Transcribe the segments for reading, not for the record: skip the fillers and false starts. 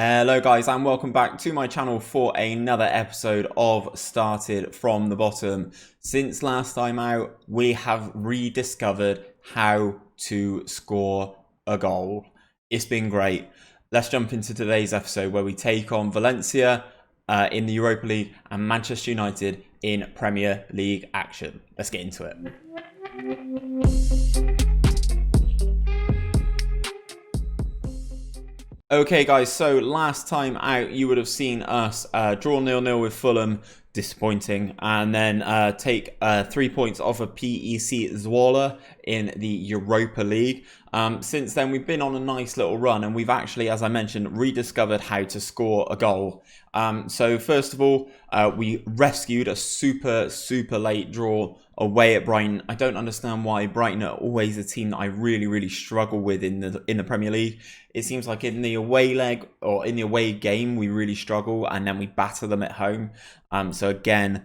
Hello guys and welcome back to my channel for another episode of Started from the Bottom. Since last time out, we have rediscovered how to score a goal. It's been great. Let's jump into today's episode where we take on Valencia in the Europa League and Manchester United in Premier League action. Let's get into it. Okay guys, so last time out you would have seen us draw 0-0 with Fulham, disappointing, and then take 3 points off of PEC Zwolle in the Europa League. Since then we've been on a nice little run and we've actually, as I mentioned, rediscovered how to score a goal. So first of all, we rescued a super late draw away at Brighton. I don't understand why Brighton are always a team that I really struggle with in the Premier League. It seems like in the away leg or in the away game we really struggle, and then we batter them at home. So again,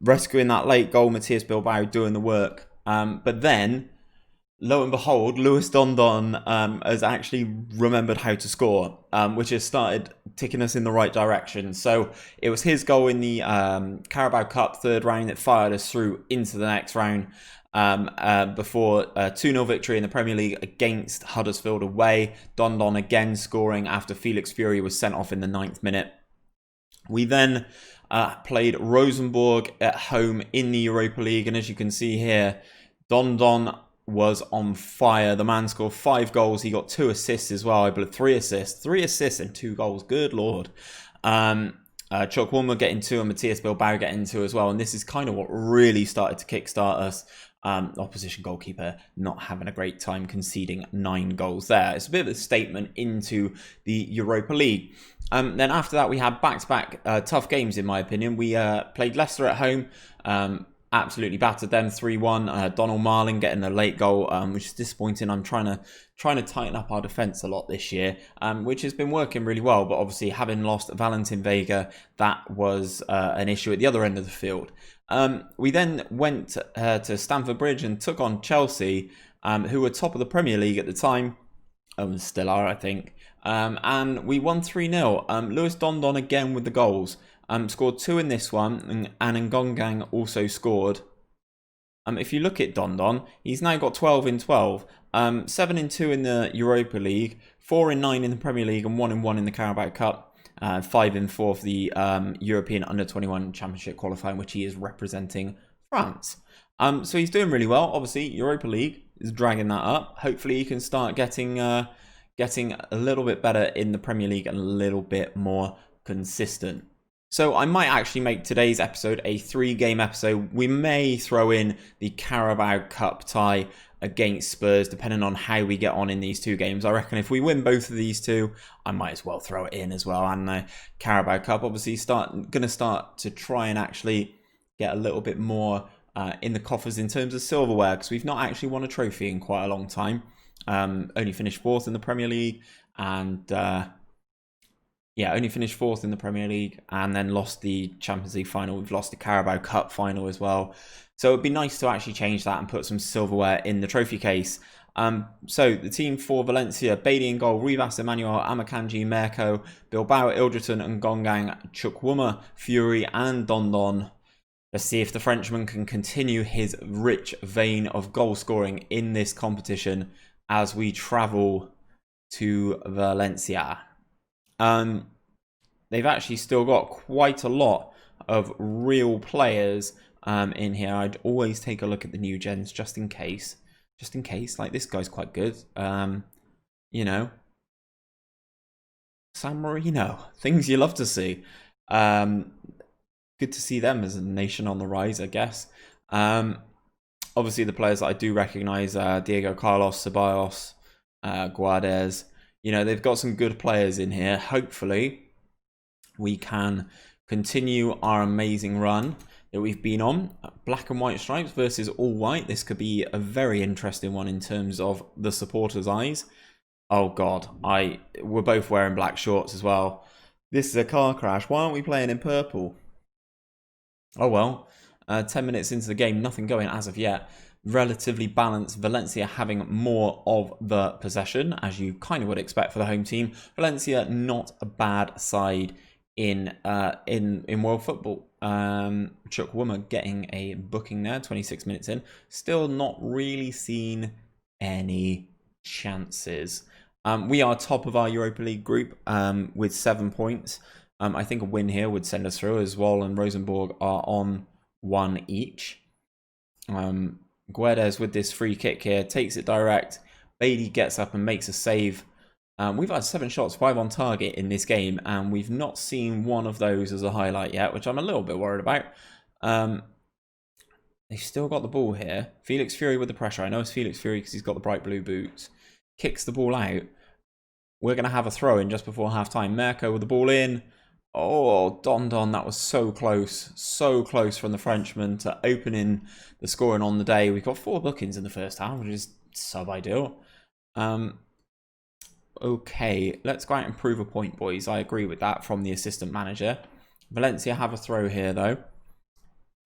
rescuing that late goal, Matthias Bilbao doing the work. But then, lo and behold, Lewis Dondon has actually remembered how to score, which has started ticking us in the right direction. So it was his goal in the Carabao Cup third round that fired us through into the next round before a 2-0 victory in the Premier League against Huddersfield away. Dondon again scoring after Felix Fury was sent off in the 9th minute. We then played Rosenborg at home in the Europa League, and as you can see here, Dondon was on fire. The man scored 5 goals. He got 2 assists as well. I believe 3 assists and 2 goals. Good lord. Chukwuma getting 2 and Matthias Bilbao getting 2 as well. And this is kind of what really started to kickstart us. Opposition goalkeeper not having a great time, conceding 9 goals there. It's a bit of a statement into the Europa League. Then after that, we had back-to-back tough games, in my opinion. We played Leicester at home. Absolutely battered them 3-1. Donald Marlin getting a late goal, which is disappointing. I'm trying to tighten up our defence a lot this year, which has been working really well. But obviously, having lost Valentin Vega, that was an issue at the other end of the field. We then went to Stamford Bridge and took on Chelsea, who were top of the Premier League at the time. Still are, I think. And we won 3-0. Lewis Dondon again with the goals. Scored 2 in this one, and Ngongang also scored. If you look at Dondon, he's now got 12 in 12. 7 in 2 in the Europa League, 4 in 9 in the Premier League, and 1 in 1 in the Carabao Cup. 5 in 4 for the European Under-21 Championship qualifying, which he is representing France. So he's doing really well. Obviously, Europa League is dragging that up. Hopefully, he can start getting a little bit better in the Premier League and a little bit more consistent. So I might actually make today's episode a 3-game episode. We may throw in the Carabao Cup tie against Spurs, depending on how we get on in these 2 games. I reckon if we win both of these 2, I might as well throw it in as well. And the Carabao Cup, obviously, going to start to try and actually get a little bit more in the coffers in terms of silverware, because we've not actually won a trophy in quite a long time. Only finished 4th in the Premier League, and only finished 4th in the Premier League, and then lost the Champions League final. We've lost the Carabao Cup final as well. So it'd be nice to actually change that and put some silverware in the trophy case. So the team for Valencia: Bailey in goal, Rivas, Emmanuel, Amakanji, Merco, Bilbao, Ilderton, and Ngongang, Chukwuma, Fury, and Dondon. Let's see if the Frenchman can continue his rich vein of goal scoring in this competition as we travel to Valencia. They've actually still got quite a lot of real players in here. I'd always take a look at the new gens just in case. Like, this guy's quite good. You know, San Marino, things you love to see. Good to see them as a nation on the rise, I guess. Obviously, the players that I do recognise are Diego Carlos, Ceballos, Guardez. You know, they've got some good players in here. Hopefully, we can continue our amazing run that we've been on. Black and white stripes versus all white. This could be a very interesting one in terms of the supporters' eyes. Oh, God. We're both wearing black shorts as well. This is a car crash. Why aren't we playing in purple? Oh, well. 10 minutes into the game, nothing going as of yet. relatively balanced. Valencia having more of the possession, as you kind of would expect for the home team. Valencia not a bad side in world football. Chukwuma getting a booking there, 26 minutes in. Still not really seen any chances. We are top of our Europa League group with 7 points. I think a win here would send us through, as Wall and Rosenborg are on 1 each. Guedes with this free kick here, takes it direct. Beatty gets up and makes a save. We've had 7 shots, 5 on target in this game, and we've not seen one of those as a highlight yet, which I'm a little bit worried about. They've still got the ball here. Felix Fury with the pressure. I know it's Felix Fury because he's got the bright blue boots. Kicks the ball out. We're going to have a throw in just before half-time. Merco with the ball in. Oh, Don, that was so close. So close from the Frenchman to opening the scoring on the day. We've got 4 bookings in the first half, which is sub-ideal. Okay, let's go out and prove a point, boys. I agree with that from the assistant manager. Valencia have a throw here, though.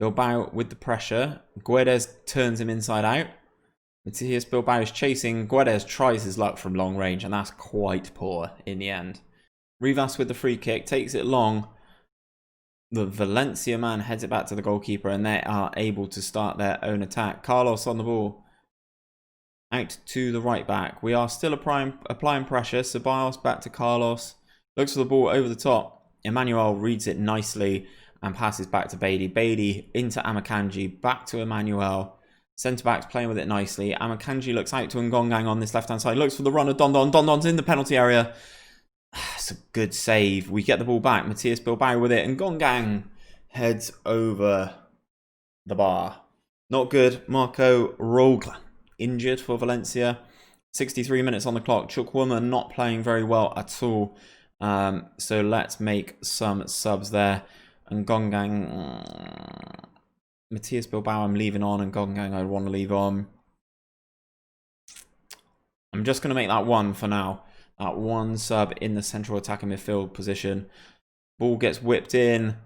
Bilbao with the pressure. Guedes turns him inside out. Matias Bilbao is chasing. Guedes tries his luck from long range, and that's quite poor in the end. Rivas with the free kick, takes it long. The Valencia man heads it back to the goalkeeper, and they are able to start their own attack. Carlos on the ball. Out to the right back. We are still applying pressure. Ceballos back to Carlos. Looks for the ball over the top. Emmanuel reads it nicely and passes back to Beatty. Beatty into Amakanji. Back to Emmanuel. Centre-back's playing with it nicely. Amakanji looks out to Ngongang on this left-hand side. Looks for the runner. Dondon's in the penalty area. It's a good save. We get the ball back. Matias Bilbao with it. And Ngongang heads over the bar. Not good. Marco Rogla injured for Valencia. 63 minutes on the clock. Chukwuma not playing very well at all. So let's make some subs there. And Ngongang... Matias Bilbao I'm leaving on, and Ngongang I want to leave on. I'm just going to make that one for now. That one sub in the central attacking midfield position. Ball gets whipped in.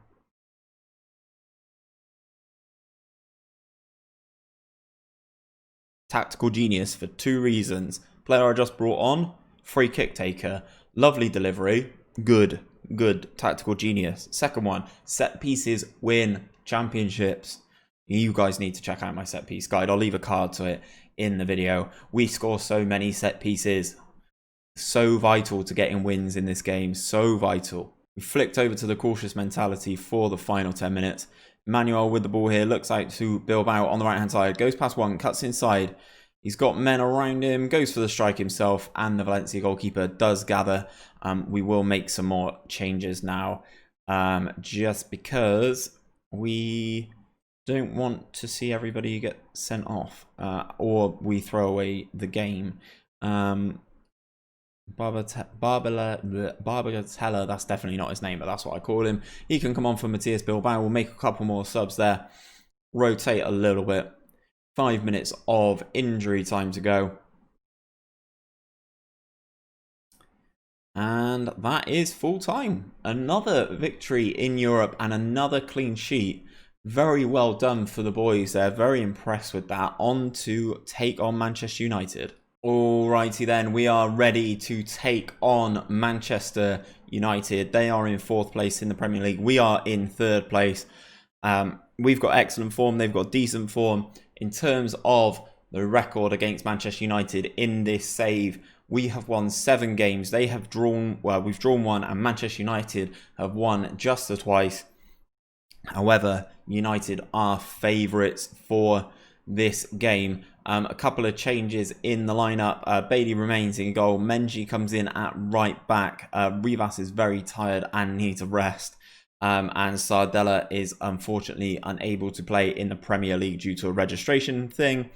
Tactical genius for 2 reasons. Player I just brought on, free kick taker. Lovely delivery. Good tactical genius. Second one, set pieces win championships. You guys need to check out my set piece guide. I'll leave a card to it in the video. We score so many set pieces. So vital to getting wins in this game. So vital. We flicked over to the cautious mentality for the final 10 minutes. Manuel with the ball here. Looks out to Bilbao on the right-hand side. Goes past one. Cuts inside. He's got men around him. Goes for the strike himself. And the Valencia goalkeeper does gather. We will make some more changes now. Just because we don't want to see everybody get sent off. Or we throw away the game. Barbagatella, that's definitely not his name, but that's what I call him. He can come on for Matias Bilbao. We'll make a couple more subs there. Rotate a little bit. 5 minutes of injury time to go. And that is full time. Another victory in Europe and another clean sheet. Very well done for the boys there. Very impressed with that. On to take on Manchester United. Alrighty then, we are ready to take on Manchester United. They are in 4th place in the Premier League. We are in 3rd place. We've got excellent form. They've got decent form. In terms of the record against Manchester United in this save, we have won 7 games. They have drawn, well, we've drawn 1, and Manchester United have won just the twice. However, United are favourites for this game. A couple of changes in the lineup. Bailey remains in goal. Menji comes in at right back. Rivas is very tired and needs a rest. And Sardella is unfortunately unable to play in the Premier League due to a registration thing.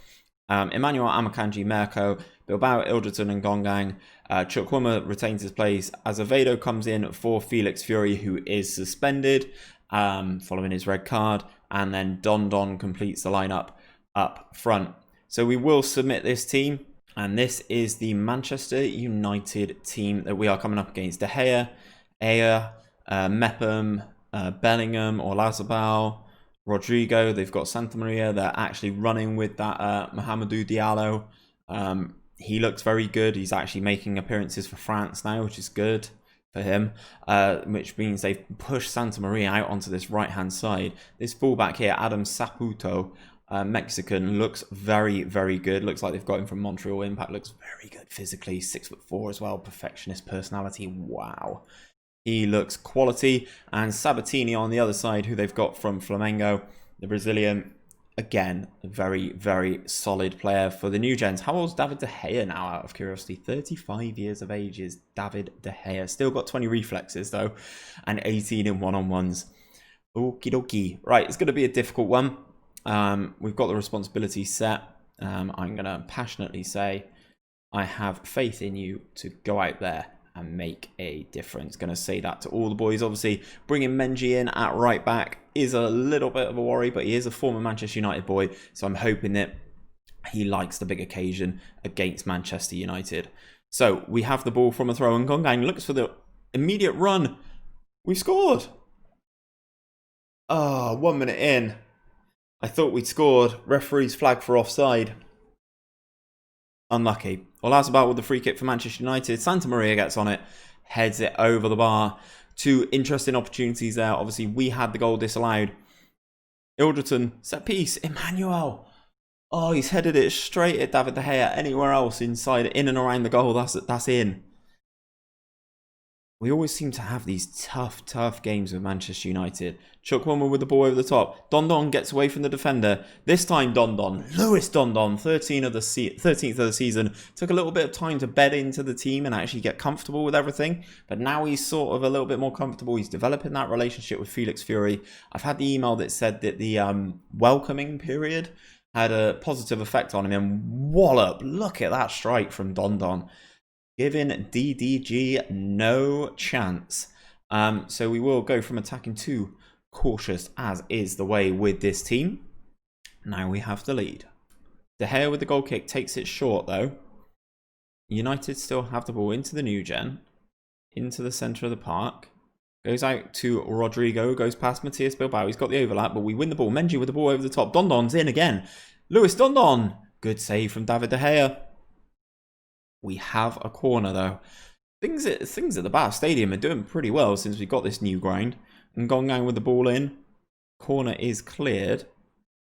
Emmanuel Amakanji, Merco, Bilbao, Ilderton and Ngongang. Chukwuma retains his place. Azevedo comes in for Felix Fury, who is suspended following his red card. And then Don completes the lineup up front. So we will submit this team, and this is the Manchester United team that we are coming up against. De Gea, Mepham, Bellingham, Oyarzabal, Rodrigo, they've got Santa Maria. They're actually running with that Mahamadou Diallo. He looks very good. He's actually making appearances for France now, which is good for him, which means they've pushed Santa Maria out onto this right-hand side. This fullback here, Adam Saputo, Mexican, looks very, very good. Looks like they've got him from Montreal Impact. Looks very good physically. 6'4" as well. Perfectionist personality. Wow. He looks quality. And Sabatini on the other side, who they've got from Flamengo, the Brazilian. Again, a very, very solid player for the new gens. How old's David De Gea now, out of curiosity? 35 years of age is David De Gea. Still got 20 reflexes, though, and 18 in one-on-ones. Okie dokie. Right, it's going to be a difficult one. We've got the responsibility set. I'm going to passionately say I have faith in you to go out there and make a difference. Going to say that to all the boys. Obviously, bringing Menji in at right back is a little bit of a worry, but he is a former Manchester United boy, so I'm hoping that he likes the big occasion against Manchester United. So we have the ball from a throw, and Gongang looks for the immediate run. We've scored. Oh, 1 minute in. I thought we'd scored. Referee's flag for offside. Unlucky. Well, that's about with the free kick for Manchester United. Santa Maria gets on it, heads it over the bar. Two interesting opportunities there. Obviously, we had the goal disallowed. Ilderton, set piece, Emmanuel. Oh, he's headed it straight at David De Gea. Anywhere else inside, in and around the goal, that's in. We always seem to have these tough games with Manchester United. Chukwuma with the ball over the top. Dondon gets away from the defender. This time Dondon, Lewis Dondon, 13th of the season. Took a little bit of time to bed into the team and actually get comfortable with everything. But now he's sort of a little bit more comfortable. He's developing that relationship with Felix Fury. I've had the email that said that the welcoming period had a positive effect on him. And wallop, look at that strike from Dondon. Giving DDG no chance. So we will go from attacking to cautious, as is the way with this team. Now we have the lead. De Gea with the goal kick takes it short, though. United still have the ball into the new gen. Into the centre of the park. Goes out to Rodrigo. Goes past Matias Bilbao. He's got the overlap, but we win the ball. Menji with the ball over the top. Dondon's in again. Lewis Dondon. Good save from David De Gea. We have a corner, though. Things at the Bath Stadium are doing pretty well since we got this new ground. And Gongang with the ball in. Corner is cleared.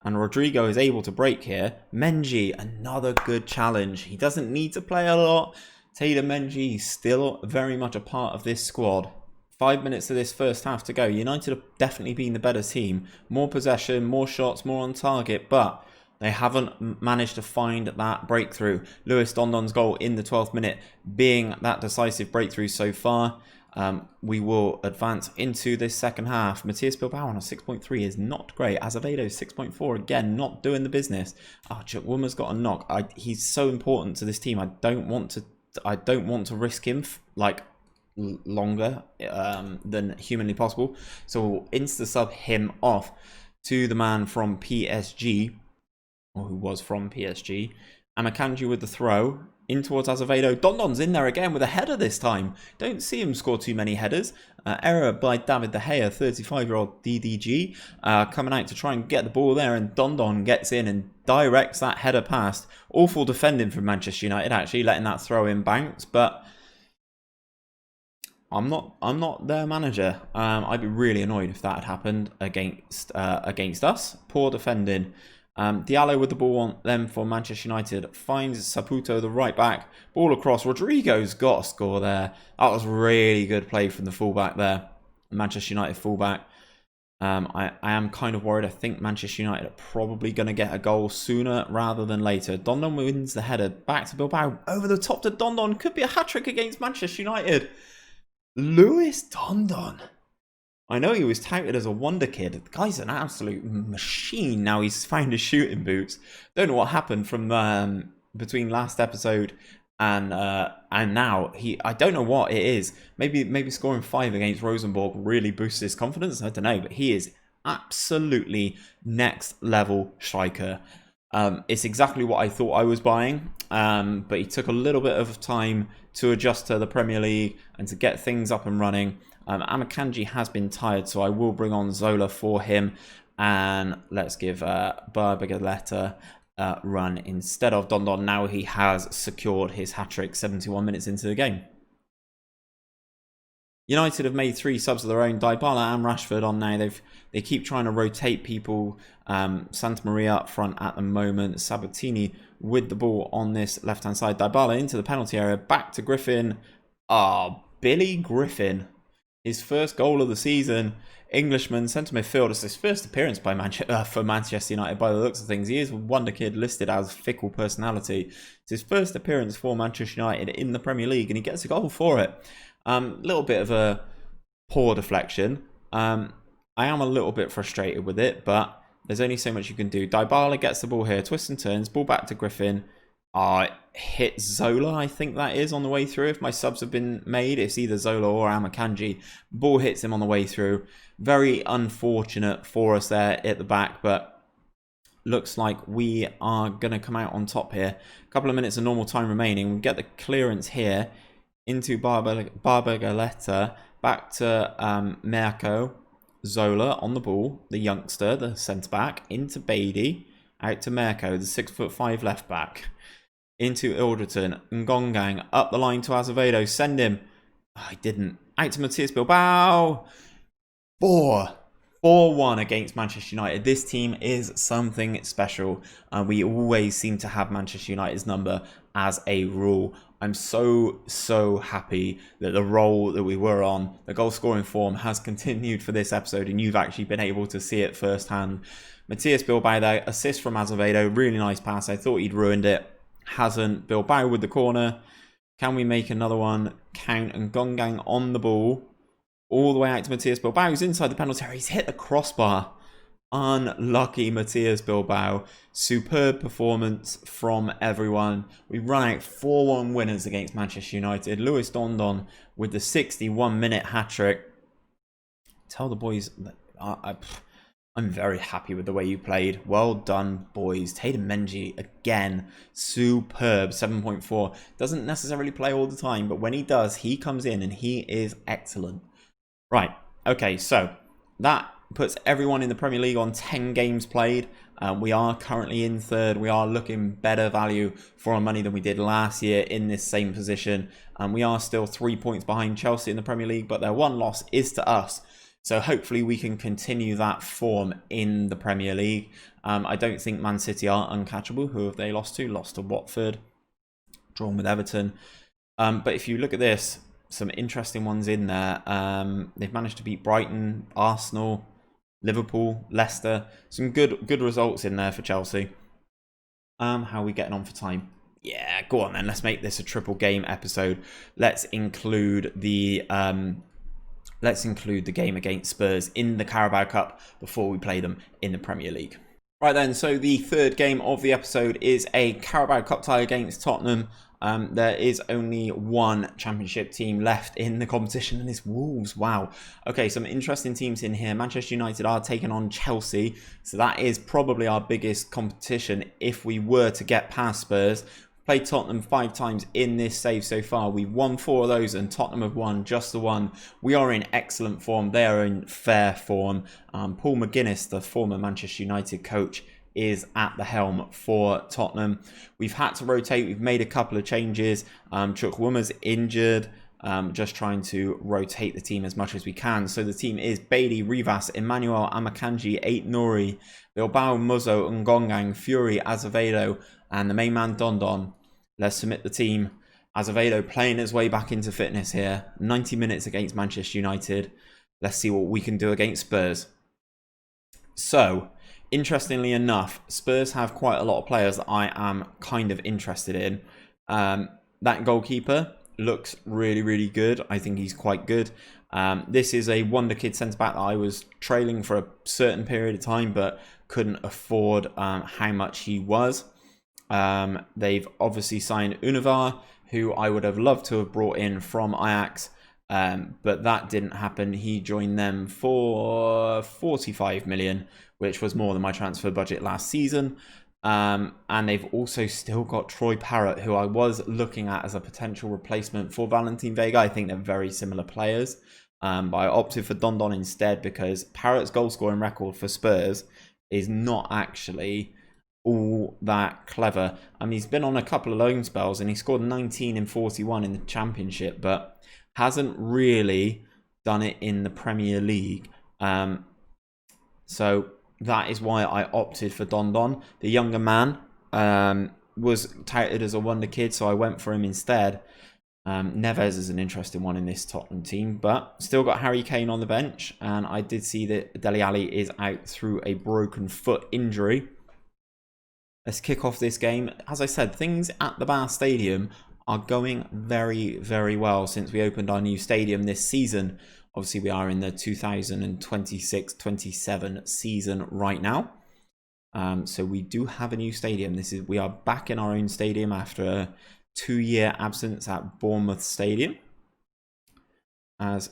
And Rodrigo is able to break here. Menji, another good challenge. He doesn't need to play a lot. Taylor Menji is still very much a part of this squad. 5 minutes of this first half to go. United have definitely been the better team. More possession, more shots, more on target. But they haven't managed to find that breakthrough. Lewis Dondon's goal in the 12th minute being that decisive breakthrough so far. We will advance into this second half. Matias Bilbao on a 6.3 is not great. Azevedo 6.4, again, not doing the business. Oh, Chukwuma's got a knock. He's so important to this team. I don't want to risk him longer than humanly possible. So we'll insta-sub him off to the man from PSG. Or who was from PSG. Amakanji with the throw. In towards Azevedo. Dondon's in there again with a header this time. Don't see him score too many headers. Error by David De Gea, 35-year-old DDG. Coming out to try and get the ball there. And Dondon gets in and directs that header past. Awful defending from Manchester United, actually. Letting that throw in bounce. But I'm not their manager. I'd be really annoyed if that had happened against us. Poor defending. Diallo with the ball on them for Manchester United. Finds Saputo, the right back. Ball across. Rodrigo's got a score there. That was really good play from the fullback there. Manchester United fullback. I am kind of worried. I think Manchester United are probably going to get a goal sooner rather than later. Dondon wins the header. Back to Bilbao. Over the top to Dondon. Could be a hat-trick against Manchester United. Lewis Dondon. I know he was touted as a wonder kid. The guy's an absolute machine. Now he's found his shooting boots. Don't know what happened from between last episode and now. I don't know what it is. Maybe scoring 5 against Rosenborg really boosts his confidence. I don't know, but he is absolutely next level striker. It's exactly what I thought I was buying, but he took a little bit of time to adjust to the Premier League and to get things up and running. Amakanji has been tired, so I will bring on Zola for him. And let's give Barbagaleta a run instead of Don Don. Now he has secured his hat-trick 71 minutes into the game. United have made 3 subs of their own. Dybala and Rashford on now. They keep trying to rotate people. Santa Maria up front at the moment. Sabatini with the ball on this left-hand side. Dybala into the penalty area. Back to Griffin. Billy Griffin. His first goal of the season. Englishman, centre midfielder. It's his first appearance for Manchester United by the looks of things. He is a wonder kid listed as fickle personality. It's his first appearance for Manchester United in the Premier League and he gets a goal for it. Little bit of a poor deflection. I am a little bit frustrated with it, but there's only so much you can do. Dybala gets the ball here, twists and turns, ball back to Griffin. Hit Zola, I think that is, on the way through. If my subs have been made, it's either Zola or Amakanji. Ball hits him on the way through. Very unfortunate for us there at the back, but looks like we are going to come out on top here. A couple of minutes of normal time remaining. We get the clearance here into Barbagaleta, back to Merco, Zola on the ball, the youngster, the centre-back, into Beatty, out to Merco, the 6'5" left-back, into Ilderton, Ngongang, up the line to Azevedo, send him, I didn't, out to Matias Bilbao, 4-1 against Manchester United. This team is something special, and we always seem to have Manchester United's number as a rule. I'm so happy that the role that we were on, the goal scoring form, has continued for this episode, and you've actually been able to see it firsthand. Matias Bilbao there, assist from Azevedo, really nice pass. I thought he'd ruined it, hasn't. Bilbao with the corner. Can we make another one count? And Ngongang on the ball, all the way out to Matias Bilbao, who's inside the penalty area. He's hit the crossbar. Unlucky Matias Bilbao. Superb performance from everyone. We run out 4-1 winners against Manchester United. Lewis Dondon with the 61-minute hat-trick. Tell the boys that I'm very happy with the way you played. Well done, boys. Tatum Menji, again, superb. 7.4. Doesn't necessarily play all the time, but when he does, he comes in and he is excellent. Right, okay, so that puts everyone in the Premier League on 10 games played. We are currently in third. We are looking better value for our money than we did last year in this same position. We are still 3 points behind Chelsea in the Premier League, but their one loss is to us. So hopefully we can continue that form in the Premier League. I don't think Man City are uncatchable. Who have they lost to? Lost to Watford. Drawn with Everton. But if you look at this, some interesting ones in there. They've managed to beat Brighton, Arsenal, Liverpool, Leicester. Some good results in there for Chelsea. How are we getting on for time? Yeah, go on then. Let's make this a triple game episode. Let's include the game against Spurs in the Carabao Cup before we play them in the Premier League. Right then, so the third game of the episode is a Carabao Cup tie against Tottenham. There is only one championship team left in the competition, and it's Wolves. Wow. Okay, some interesting teams in here. Manchester United are taking on Chelsea, so that is probably our biggest competition if we were to get past Spurs. Played Tottenham 5 times in this save so far. We've won 4 of those, and Tottenham have won just the 1. We are in excellent form. They are in fair form. Paul McGuinness, the former Manchester United coach, is at the helm for Tottenham. We've had to rotate. We've made a couple of changes. Chukwuema's injured. Just trying to rotate the team as much as we can. So the team is Bailey, Rivas, Emmanuel, Amakanji, 8 Nuri, Bilbao, Muzzo, Ngongang, Fury, Azevedo, and the main man Dondon. Let's submit the team. Azevedo playing his way back into fitness here. 90 minutes against Manchester United. Let's see what we can do against Spurs. So, interestingly enough, Spurs have quite a lot of players that I am kind of interested in. That goalkeeper looks really good. I think he's quite good. This is a wonder kid centre-back that I was trailing for a certain period of time, but couldn't afford how much he was. They've obviously signed Univar, who I would have loved to have brought in from Ajax, but that didn't happen. He joined them for 45 million, which was more than my transfer budget last season. And they've also still got Troy Parrott, who I was looking at as a potential replacement for Valentin Vega. I think they're very similar players. But I opted for Don Don instead because Parrott's goal scoring record for Spurs is not actually all that clever. I mean, he's been on a couple of loan spells and he scored 19 in 41 in the Championship, but hasn't really done it in the Premier League. So that is why I opted for Don Don. The younger man was touted as a wonder kid, so I went for him instead. Neves is an interesting one in this Tottenham team, but still got Harry Kane on the bench, and I did see that Dele Alli is out through a broken foot injury. Let's kick off this game. As I said, things at the Bath Stadium are going very, very well since we opened our new stadium this season. Obviously, we are in the 2026-27 season right now. So we do have a new stadium. We are back in our own stadium after a 2-year absence at Bournemouth Stadium. As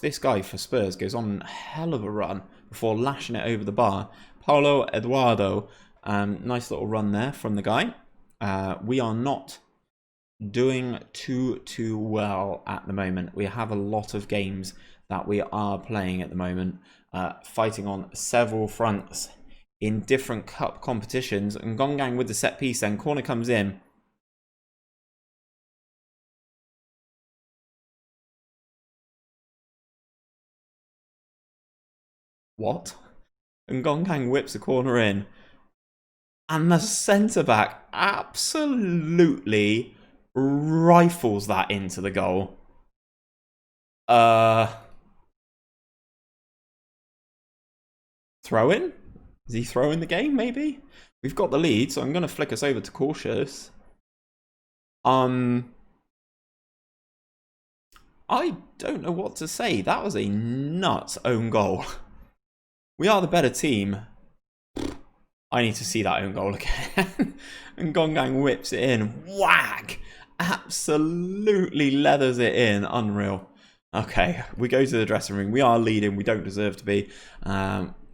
this guy for Spurs goes on a hell of a run before lashing it over the bar. Paulo Eduardo, nice little run there from the guy. We are not doing too well at the moment. We have a lot of games that we are playing at the moment, fighting on several fronts in different cup competitions. And Gongang with the set piece, then corner comes in. What? And Gongang whips the corner in. And the centre-back absolutely rifles that into the goal. Throw in? Is he throwing the game, maybe? We've got the lead, so I'm going to flick us over to cautious. I don't know what to say. That was a nuts own goal. We are the better team. I need to see that own goal again. And Gongang whips it in. Whack! Absolutely leathers it in. Unreal. Okay, we go to the dressing room. We are leading. We don't deserve to be.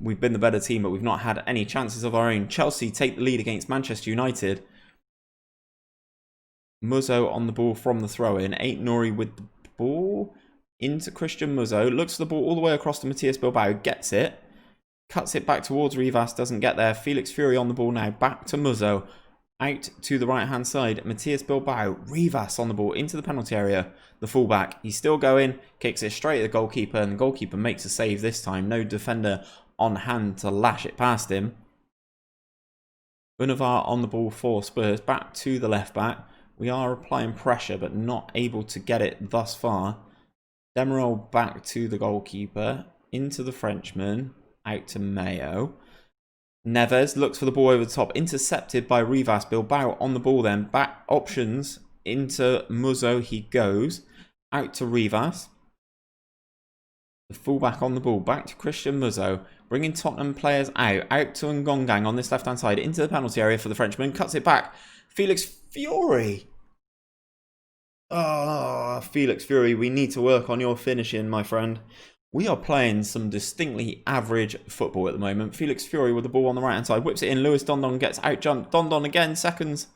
We've been the better team, but we've not had any chances of our own. Chelsea take the lead against Manchester United. Muzzo on the ball from the throw-in. Nori with the ball into Christian Muzzo. Looks for the ball all the way across to Matthias Bilbao. Gets it. Cuts it back towards Rivas. Doesn't get there. Felix Fury on the ball now. Back to Muzzo. Out to the right-hand side. Matthias Bilbao. Rivas on the ball into the penalty area. The fullback. He's still going. Kicks it straight at the goalkeeper. And the goalkeeper makes a save this time. No defender on hand to lash it past him. Unavar on the ball for Spurs. Back to the left-back. We are applying pressure, but not able to get it thus far. Demirel back to the goalkeeper. Into the Frenchman. Out to Mayo. Neves looks for the ball over the top. Intercepted by Rivas. Bilbao on the ball then. Back options. Into Muzzo he goes. Out to Rivas. The fullback on the ball. Back to Christian Muzzo. Bringing Tottenham players out. Out to Ngongang on this left-hand side. Into the penalty area for the Frenchman. Cuts it back. Felix Fury. Oh, Felix Fury. We need to work on your finishing, my friend. We are playing some distinctly average football at the moment. Felix Fury with the ball on the right-hand side. Whips it in. Lewis Dondon gets out-jumped. Dondon again. Seconds.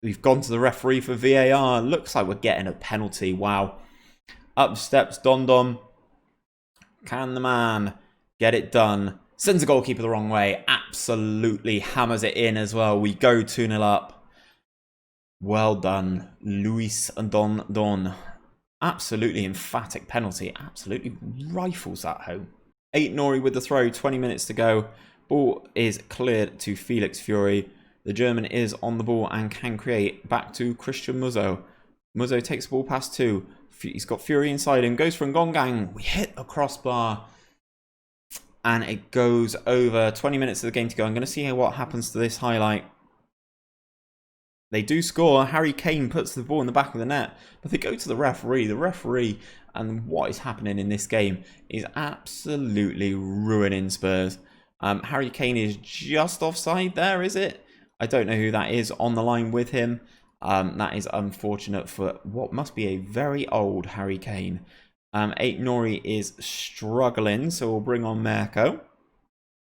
We've gone to the referee for VAR. Looks like we're getting a penalty. Wow. Up steps Dondon. Can the man get it done? Sends the goalkeeper the wrong way. Absolutely hammers it in as well. We go 2-0 up. Well done, Luis Dondon. Absolutely emphatic penalty. Absolutely rifles that home. Nori with the throw. 20 minutes to go. Ball is cleared to Felix Fury. The German is on the ball and can create. Back to Christian Muzzo. Muzzo takes the ball past 2. He's got Fury inside him. Goes for Ngongang. We hit a crossbar. And it goes over. 20 minutes of the game to go. I'm going to see what happens to this highlight. They do score. Harry Kane puts the ball in the back of the net. But they go to the referee. The referee and what is happening in this game is absolutely ruining Spurs. Harry Kane is just offside there, is it? I don't know who that is on the line with him. That is unfortunate for what must be a very old Harry Kane. Nori is struggling, so we'll bring on Merco.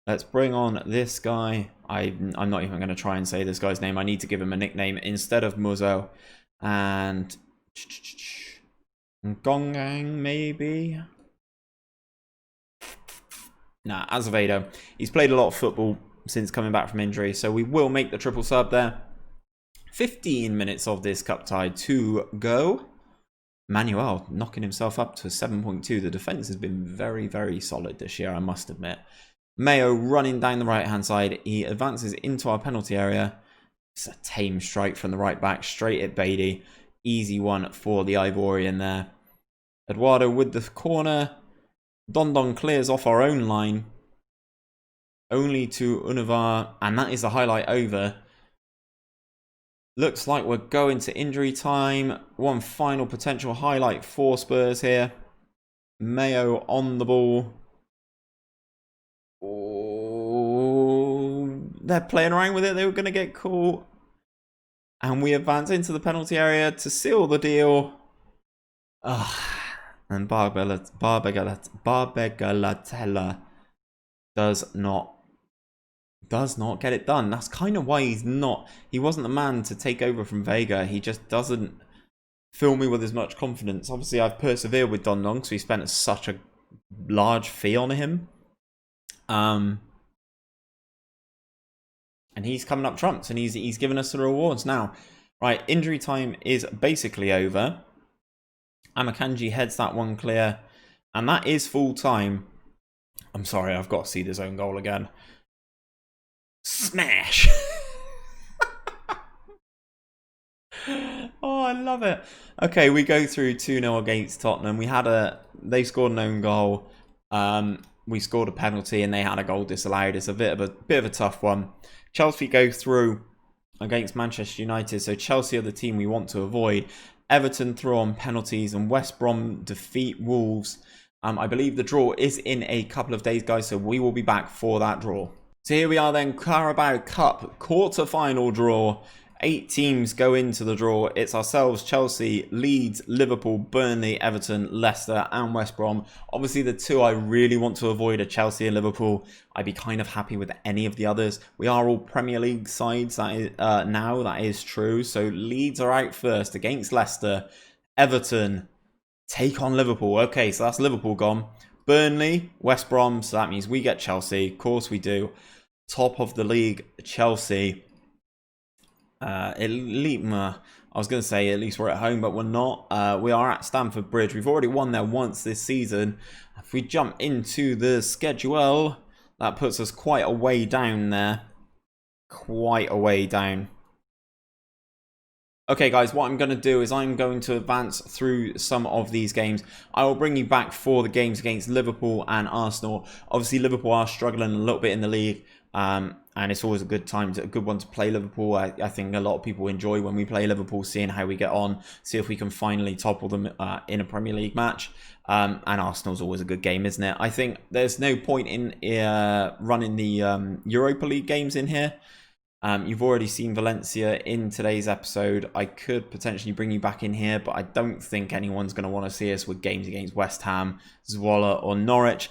Let's bring on this guy. I'm not even going to try and say this guy's name. I need to give him a nickname instead of Muzzo. And Gongang, maybe? Nah, Azevedo. He's played a lot of football since coming back from injury, so we will make the triple sub there. 15 minutes of this cup tie to go. Manuel knocking himself up to 7.2. The defence has been very, very solid this year, I must admit. Mayo running down the right-hand side. He advances into our penalty area. It's a tame strike from the right back, straight at Beatty. Easy one for the Ivorian there. Eduardo with the corner. Dondon clears off our own line. Only to Univar, and that is the highlight over. Looks like we're going to injury time. One final potential highlight for Spurs here. Mayo on the ball. Oh, they're playing around with it. They were going to get caught. And we advance into the penalty area to seal the deal. And Barbagallatella does not get it done. That's kind of why he wasn't the man to take over from Vega. He just doesn't fill me with as much confidence. Obviously, I've persevered with Dondon because we spent such a large fee on him. And he's coming up trumps, and he's given us the rewards now. Right, injury time is basically over. Amakanji heads that one clear, and that is full time. I'm sorry, I've got to see this own goal again. Smash! Oh, I love it. Okay, we go through 2-0 against Tottenham. They scored an own goal. We scored a penalty, and they had a goal disallowed. It's a bit of a tough one. Chelsea go through against Manchester United, so Chelsea are the team we want to avoid. Everton through on penalties, and West Brom defeat Wolves. I believe the draw is in a couple of days, guys, so we will be back for that draw. So here we are then, Carabao Cup quarter-final draw. 8 teams go into the draw. It's ourselves, Chelsea, Leeds, Liverpool, Burnley, Everton, Leicester and West Brom. Obviously the two I really want to avoid are Chelsea and Liverpool. I'd be kind of happy with any of the others. We are all Premier League sides now, that is true. So Leeds are out first against Leicester. Everton take on Liverpool. Okay, so that's Liverpool gone. Burnley, West Brom, so that means we get Chelsea. Of course we do. Top of the league, Chelsea. I was going to say at least we're at home, but we're not. We are at Stamford Bridge. We've already won there once this season. If we jump into the schedule, that puts us quite a way down there. Quite a way down. Okay, guys, what I'm going to do is I'm going to advance through some of these games. I will bring you back for the games against Liverpool and Arsenal. Obviously, Liverpool are struggling a little bit in the league. And it's always a good one to play Liverpool. I think a lot of people enjoy when we play Liverpool, seeing how we get on, see if we can finally topple them in a Premier League match. And Arsenal's always a good game, isn't it? I think there's no point in running the Europa League games in here. You've already seen Valencia in today's episode. I could potentially bring you back in here, but I don't think anyone's going to want to see us with games against West Ham, Zwolle or Norwich.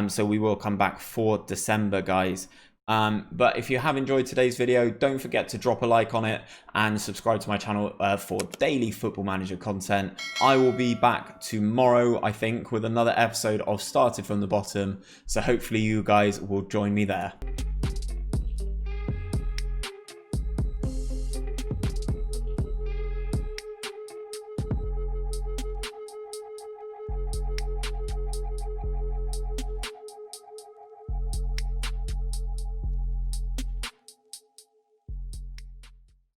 So we will come back for December, guys. But if you have enjoyed today's video, don't forget to drop a like on it and subscribe to my channel for daily Football Manager content. I will be back tomorrow, I think, with another episode of Started from the Bottom. So hopefully you guys will join me there.